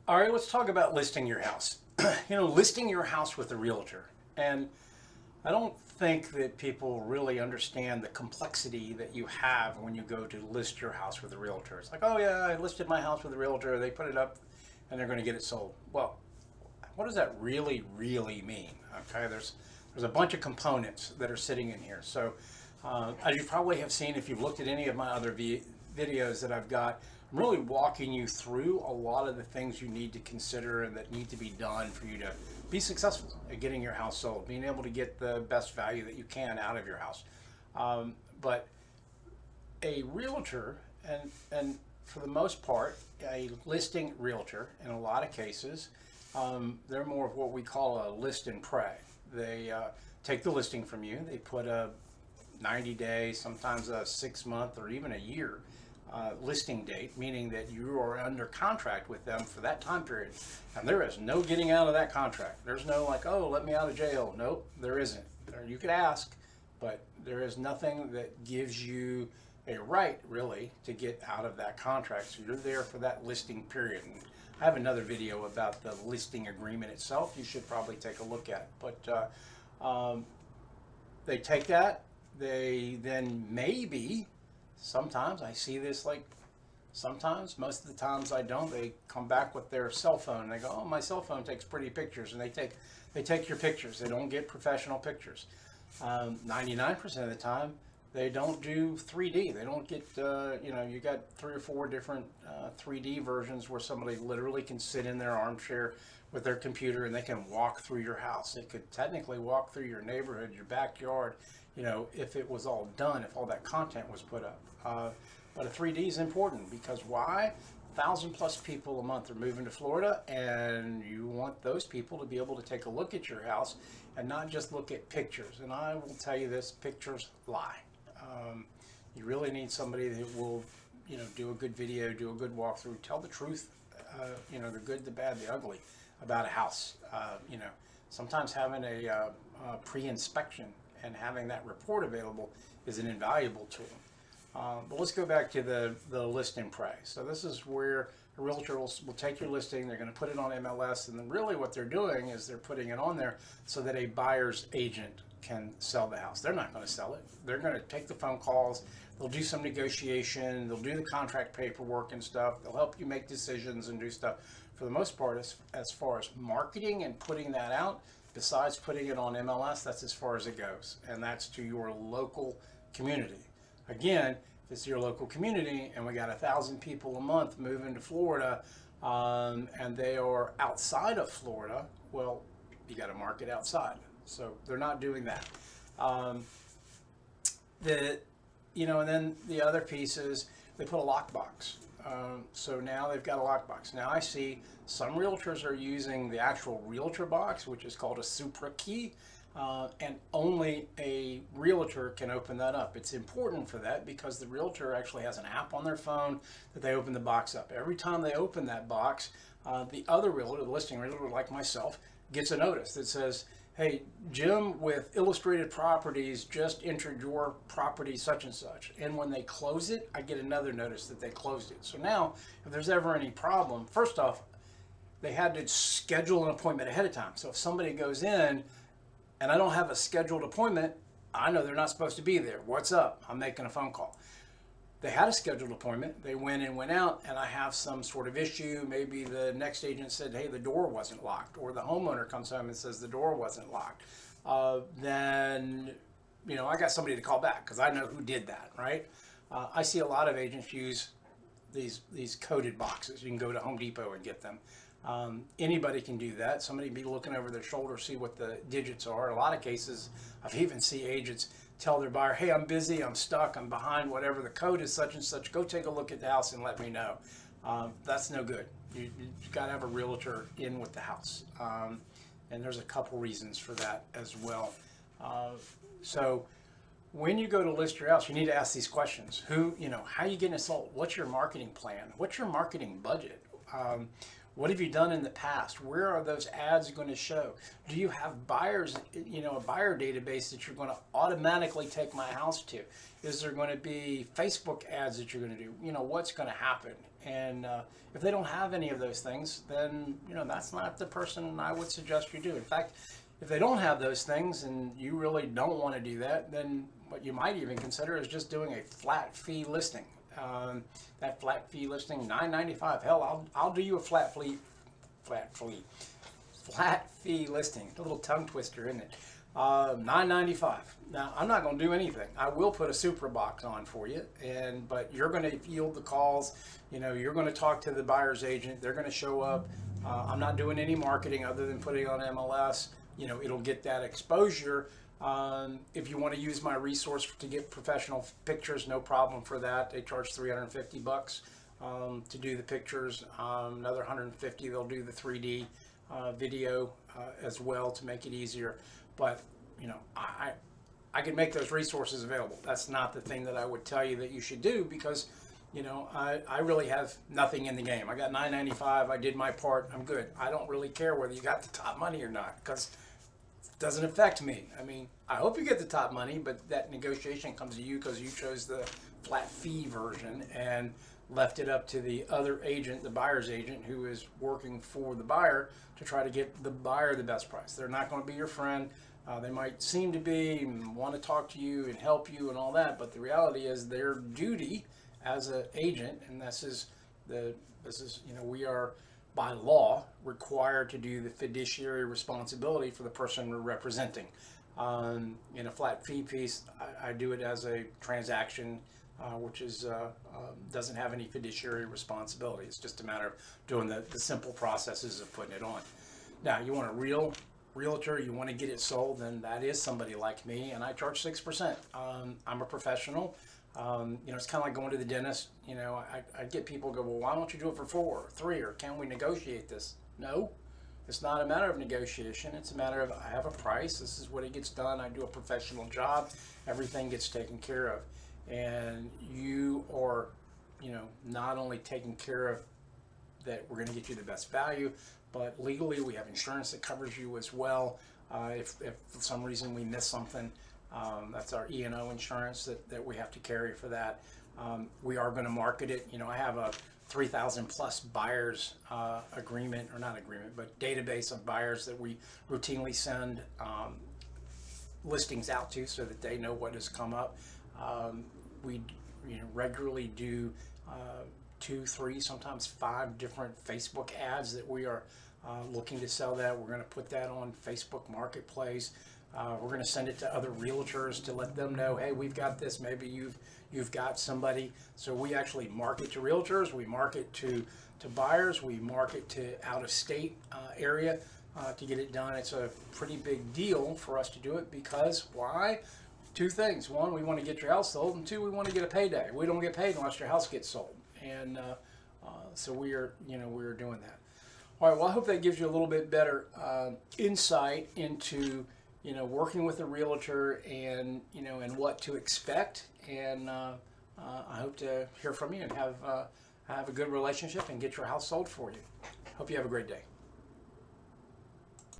All right, let's talk about listing your house. Listing your house with a realtor. And I don't think that people really understand the complexity that you have when you go to list your house with a realtor. It's like, oh yeah, I listed my house with a realtor, they put it up and they're going to get it sold. Well, what does that really mean? Okay, there's a bunch of components that are sitting in here. So, as you probably have seen, if you've looked at any of my other videos that I've got, I'm really walking you through a lot of the things you need to consider and that need to be done for you to be successful at getting your house sold, being able to get the best value that you can out of your house. But a realtor, and for the most part, a listing realtor, in a lot of cases, they're more of what we call a list and pray. They take the listing from you, they put a 90 days, sometimes a 6 month or even a year listing date, meaning that you are under contract with them for that time period. And there is no getting out of that contract. There's no like, oh, let me out of jail. Nope, there isn't. You could ask, but there is nothing that gives you a right really to get out of that contract. So you're there for that listing period. And I have another video about the listing agreement itself. You should probably take a look at it. But they take that, they then maybe, sometimes I see this, like sometimes, most of the times I don't, they come back with their cell phone and they go, oh, my cell phone takes pretty pictures, and they take your pictures. They don't get professional pictures. 99% of the time they don't do 3D. They don't get, you got 3 or 4 different 3D versions where somebody literally can sit in their armchair with their computer and they can walk through your house. They could technically walk through your neighborhood, your backyard, if it was all done, if all that content was put up. But a 3D is important because why? 1,000+ people a month are moving to Florida, and you want those people to be able to take a look at your house and not just look at pictures. And I will tell you this, pictures lie. You really need somebody that will, do a good video, do a good walkthrough, tell the truth, the good, the bad, the ugly about a house. Sometimes having a pre-inspection and having that report available is an invaluable tool. But let's go back to the list and pray. So this is where a realtor will take your listing, they're going to put it on MLS, and then really what they're doing is they're putting it on there so that a buyer's agent can sell the house. They're not going to sell it. They're going to take the phone calls, they'll do some negotiation, they'll do the contract paperwork and stuff, they'll help you make decisions and do stuff. For the most part, as far as marketing and putting that out, besides putting it on MLS, that's as far as it goes, and that's to your local community. Again, if it's your local community and we got 1,000 people a month moving to Florida, and they are outside of Florida, well, you got to market outside. So they're not doing that. And then the other piece is they put a lockbox. So now they've got a lockbox. Now I see some realtors are using the actual realtor box, which is called a Supra key. And only a realtor can open that up. It's important for that because the realtor actually has an app on their phone that they open the box up. Every time they open that box, the other realtor, the listing realtor like myself, gets a notice that says, hey, Jim with Illustrated Properties just entered your property such and such. And when they close it, I get another notice that they closed it. So now, if there's ever any problem, first off, they had to schedule an appointment ahead of time. So if somebody goes in and I don't have a scheduled appointment, I know they're not supposed to be there. What's up? I'm making a phone call. They had a scheduled appointment. They went in, went out, and I have some sort of issue. Maybe the next agent said, hey, the door wasn't locked, or the homeowner comes home and says the door wasn't locked. Then, I got somebody to call back because I know who did that, right? I see a lot of agents use these coded boxes. You can go to Home Depot and get them. Anybody can do that. Somebody be looking over their shoulder, see what the digits are. In a lot of cases, I've even seen agents tell their buyer, hey, I'm busy, I'm stuck, I'm behind, whatever the code is such and such, go take a look at the house and let me know. That's no good. You've got to have a realtor in with the house. And there's a couple reasons for that as well. So when you go to list your house, you need to ask these questions. How are you getting it sold? What's your marketing plan? What's your marketing budget? What have you done in the past? Where are those ads going to show? Do you have buyers, a buyer database that you're going to automatically take my house to? Is there going to be Facebook ads that you're going to do? What's going to happen? And if they don't have any of those things, then that's not the person I would suggest you do. In fact, if they don't have those things and you really don't want to do that, then what you might even consider is just doing a flat fee listing. That flat fee listing, $9.95. Hell, I'll do you a flat fee listing. A little tongue twister, isn't it? $9.95. Now, I'm not going to do anything. I will put a super box on for you, but you're going to field the calls. You're going to talk to the buyer's agent. They're going to show up. I'm not doing any marketing other than putting it on MLS. It'll get that exposure. If you want to use my resource to get professional pictures, no problem for that. They charge $350 to do the pictures. Another $150 they'll do the 3D video as well to make it easier. But I can make those resources available. That's not the thing that I would tell you that you should do, because I really have nothing in the game. I got $9.95. I did my part. I'm good. I don't really care whether you got the top money or not, because it doesn't affect me. I mean, I hope you get the top money, but that negotiation comes to you because you chose the flat fee version and left it up to the other agent, the buyer's agent, who is working for the buyer to try to get the buyer the best price. They're not going to be your friend. They might seem to be and want to talk to you and help you and all that, but the reality is their duty as an agent, and we are by law required to do the fiduciary responsibility for the person we're representing. In a flat fee piece, I do it as a transaction, which is doesn't have any fiduciary responsibility. It's just a matter of doing the simple processes of putting it on. Now, you want a real realtor, you want to get it sold, then that is somebody like me, and I charge 6%. I'm a professional. It's kind of like going to the dentist. I get people go, well, why don't you do it for 4 or 3, or can we negotiate this? No, it's not a matter of negotiation. It's a matter of, I have a price. This is what it gets done. I do a professional job. Everything gets taken care of. And you are, not only taking care of that, we're going to get you the best value, but legally we have insurance that covers you as well. If for some reason we miss something, that's our E&O insurance that we have to carry for that. We are going to market it. I have a 3,000 plus buyers agreement, or not agreement, but database of buyers that we routinely send listings out to so that they know what has come up. We regularly do 2, 3, sometimes 5 different Facebook ads that we are looking to sell that. We're going to put that on Facebook Marketplace. We're going to send it to other realtors to let them know, hey, we've got this. Maybe you've got somebody. So we actually market to realtors. We market to buyers. We market to out-of-state area to get it done. It's a pretty big deal for us to do it because why? 2 things. 1, we want to get your house sold, and 2, we want to get a payday. We don't get paid unless your house gets sold, and so we are doing that. All right. Well, I hope that gives you a little bit better insight into working with a realtor and and what to expect. And I hope to hear from you and have a good relationship and get your house sold for you. Hope you have a great day.